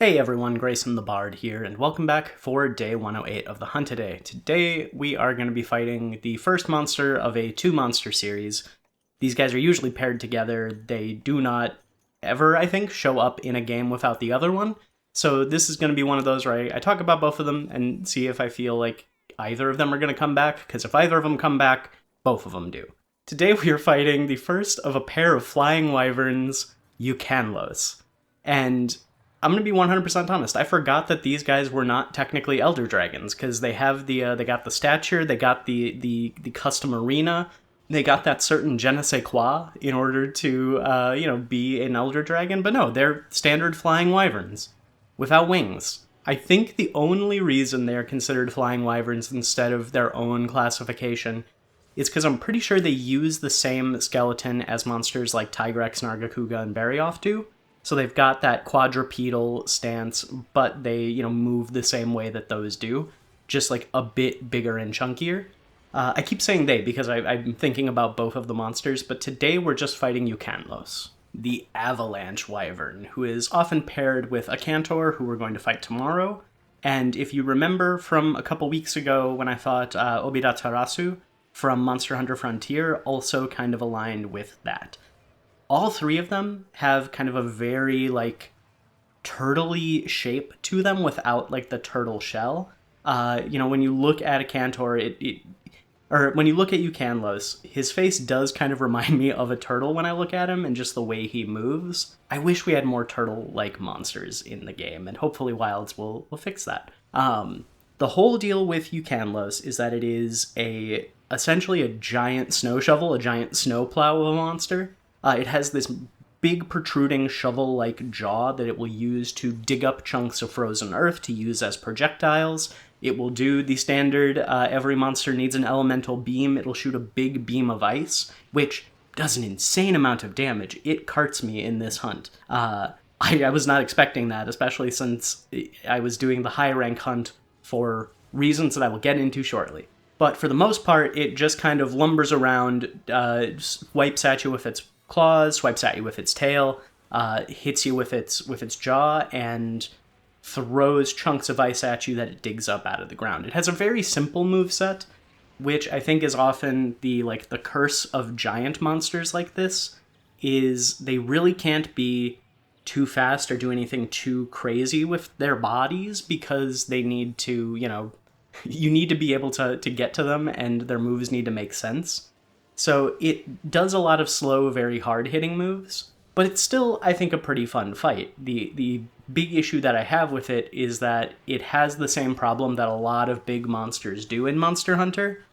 Hey everyone, Grayson the Bard here, and welcome back for day 108 of the hunt today. Today we are going to be fighting the first monster of a two-monster series. These guys are usually paired together. They do not ever, I think, show up in a game without the other one. So this is going to be one of those where I talk about both of them and see if I feel like either of them are going to come back, because if either of them come back, both of them do. Today we are fighting the first of a pair of flying wyverns, Eucanlos. And I'm gonna be 100% honest. I forgot that these guys were not technically Elder Dragons because they have they got the stature, they got the custom arena, they got that certain je ne sais quoi in order to be an Elder Dragon. But no, they're standard flying wyverns without wings. I think the only reason they're considered flying wyverns instead of their own classification is because I'm pretty sure they use the same skeleton as monsters like Tigrex, Nargacuga, and Barioth do. So they've got that quadrupedal stance, but they, move the same way that those do, just like a bit bigger and chunkier. I keep saying they because I'm thinking about both of the monsters, but today we're just fighting Eucanlos, the Avalanche Wyvern, who is often paired with a Cantor, who we're going to fight tomorrow. And if you remember from a couple weeks ago when I fought Obida Tarasu from Monster Hunter Frontier, also kind of aligned with that. All three of them have kind of a very, turtle-y shape to them without, the turtle shell. When you look at a Cantor, or when you look at Eucanlos, his face does kind of remind me of a turtle when I look at him and just the way he moves. I wish we had more turtle-like monsters in the game, and hopefully Wilds will fix that. The whole deal with Eucanlos is that it is essentially a giant snow shovel, a giant snow plow of a monster. It has this big protruding shovel-like jaw that it will use to dig up chunks of frozen earth to use as projectiles. It will do the standard, every monster needs an elemental beam. It'll shoot a big beam of ice, which does an insane amount of damage. It carts me in this hunt. I was not expecting that, especially since I was doing the high-rank hunt for reasons that I will get into shortly. But for the most part, it just kind of lumbers around, wipes at you with its claws, swipes at you with its tail, hits you with its jaw, and throws chunks of ice at you that it digs up out of the ground. It has a very simple moveset, which I think is often the curse of giant monsters like this, is they really can't be too fast or do anything too crazy with their bodies because they need to, you need to be able to get to them and their moves need to make sense. So it does a lot of slow, very hard-hitting moves, but it's still, I think, a pretty fun fight. The big issue that I have with it is that it has the same problem that a lot of big monsters do in Monster Hunter,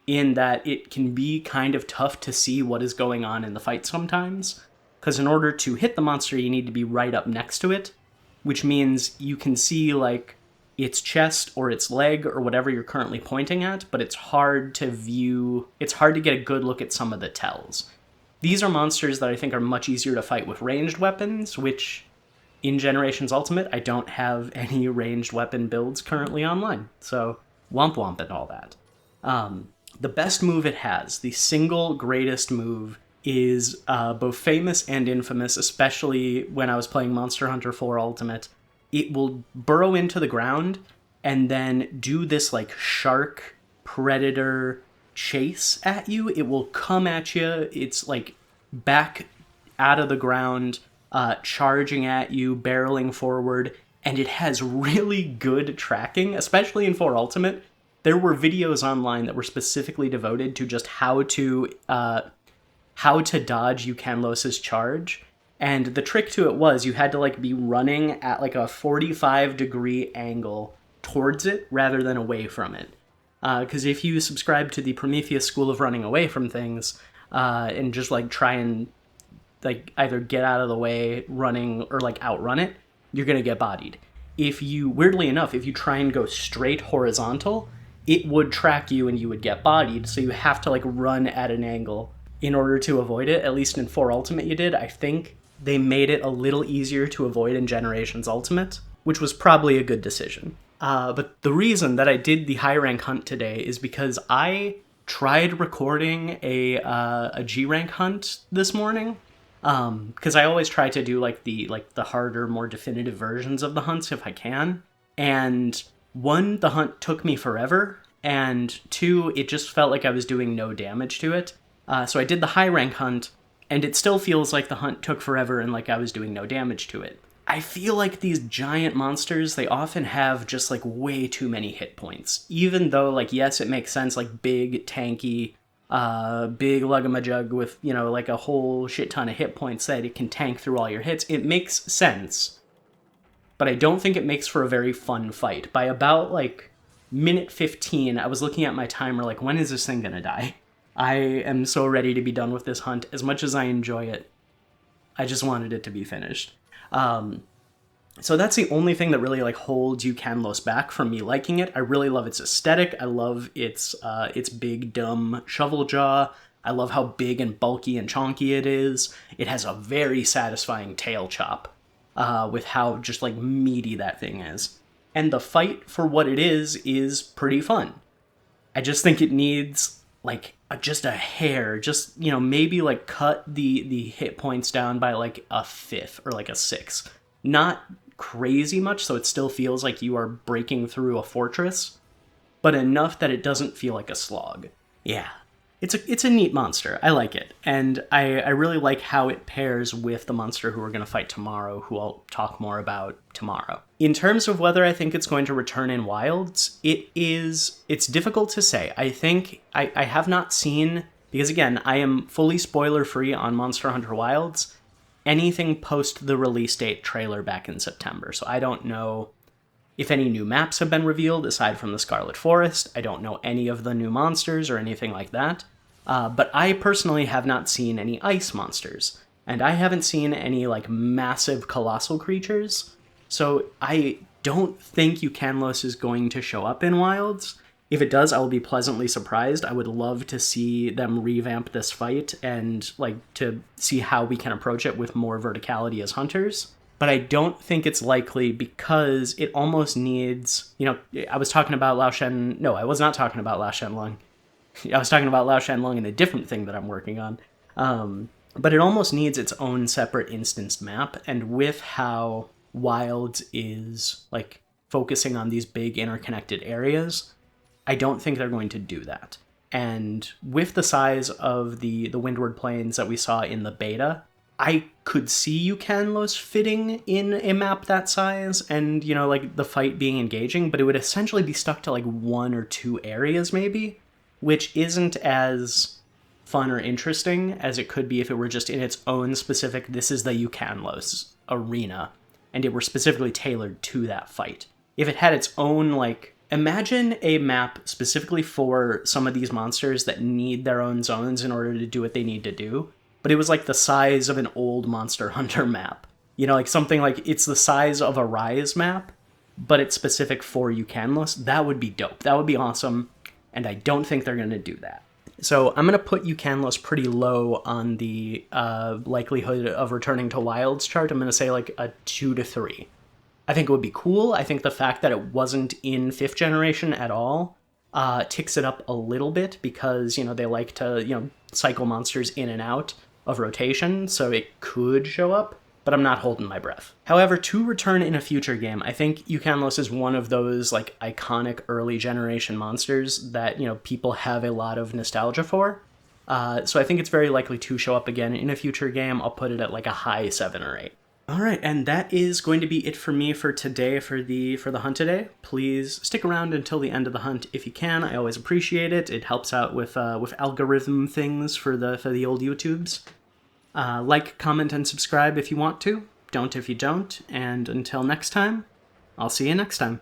in that it can be kind of tough to see what is going on in the fight sometimes, because in order to hit the monster, you need to be right up next to it, which means you can see, its chest or its leg or whatever you're currently pointing at, but it's hard to get a good look at some of the tells. These are monsters that I think are much easier to fight with ranged weapons, which in Generations Ultimate, I don't have any ranged weapon builds currently online, so womp womp and all that. The best move it has, the single greatest move, is both famous and infamous, especially when I was playing Monster Hunter 4 Ultimate. It will burrow into the ground and then do this shark predator chase at you. It will come at you. It's back out of the ground, charging at you, barreling forward, and it has really good tracking, especially in 4 Ultimate. There were videos online that were specifically devoted to just how to dodge Eucanlos' charge. And the trick to it was you had to be running at a 45-degree angle towards it rather than away from it. Because if you subscribe to the Prometheus school of running away from things and just try and either get out of the way running or outrun it, you're going to get bodied. Weirdly enough, if you try and go straight horizontal, it would track you and you would get bodied. So you have to run at an angle in order to avoid it. At least in 4 Ultimate you did. I think they made it a little easier to avoid in Generations Ultimate, which was probably a good decision. But the reason that I did the high rank hunt today is because I tried recording a G rank hunt this morning, Because I always try to do like the harder, more definitive versions of the hunts if I can. And one, the hunt took me forever, and two, it just felt like I was doing no damage to it. So I did the high rank hunt, and it still feels like the hunt took forever and like I was doing no damage to it. I feel like these giant monsters, they often have just like way too many hit points. Even though, like, yes, it makes sense, like big, tanky, big Lug-a-ma-jug with, you know, like a whole shit ton of hit points that it can tank through all your hits. It makes sense. But I don't think it makes for a very fun fight. By about, like, minute 15, I was looking at my timer like, when is this thing gonna die? I am so ready to be done with this hunt. As much as I enjoy it, I just wanted it to be finished. So that's the only thing that really like holds Eucanlos back from me liking it. I really love its aesthetic. I love its big, dumb shovel jaw. I love how big and bulky and chonky it is. It has a very satisfying tail chop, with how just like meaty that thing is. And the fight for what it is pretty fun. I just think it needs like just a hair, just, you know, maybe like cut the hit points down by like a fifth or like a sixth. Not crazy much, so it still feels like you are breaking through a fortress, but enough that it doesn't feel like a slog. Yeah. It's a neat monster. I like it. And I really like how it pairs with the monster who we're going to fight tomorrow, who I'll talk more about tomorrow. In terms of whether I think it's going to return in Wilds, it's difficult to say. I think I have not seen, because again, I am fully spoiler-free on Monster Hunter Wilds, anything post the release date trailer back in September. So I don't know if any new maps have been revealed aside from the Scarlet Forest. I don't know any of the new monsters or anything like that. But I personally have not seen any ice monsters. And I haven't seen any like massive colossal creatures. So I don't think Eucanlos is going to show up in Wilds. If it does, I will be pleasantly surprised. I would love to see them revamp this fight and like to see how we can approach it with more verticality as hunters. But I don't think it's likely because it almost needs, you know, I was talking about Lao Shen. No, I was not talking about Lao Shenlong. I was talking about Lao Shenlong and a different thing that I'm working on. But it almost needs its own separate instanced map. And with how Wilds is like focusing on these big interconnected areas, I don't think they're going to do that. And with the size of the Windward Plains that we saw in the beta, I could see Eucanlos fitting in a map that size and, you know, like the fight being engaging, but it would essentially be stuck to like one or two areas maybe, which isn't as fun or interesting as it could be if it were just in its own specific, this is the Eucanlos arena, and it were specifically tailored to that fight. If it had its own, like, imagine a map specifically for some of these monsters that need their own zones in order to do what they need to do, but it was like the size of an old Monster Hunter map. You know, like something like it's the size of a Rise map, but it's specific for Eucanlos. That would be dope. That would be awesome, and I don't think they're going to do that. So I'm going to put Eucanlos pretty low on the likelihood of returning to Wilds chart. I'm going to say like a 2 to 3. I think it would be cool. I think the fact that it wasn't in 5th generation at all ticks it up a little bit because, you know, they like to, you know, cycle monsters in and out of rotation, so it could show up, but I'm not holding my breath. However, to return in a future game, I think Eucanlos is one of those, like, iconic early generation monsters that, you know, people have a lot of nostalgia for. So I think it's very likely to show up again in a future game. I'll put it at, like, a high 7 or 8. All right, and that is going to be it for me for today, for the hunt today. Please stick around until the end of the hunt if you can. I always appreciate it. It helps out with algorithm things for the old YouTubes. Like, comment, and subscribe if you want to. Don't if you don't. And until next time, I'll see you next time.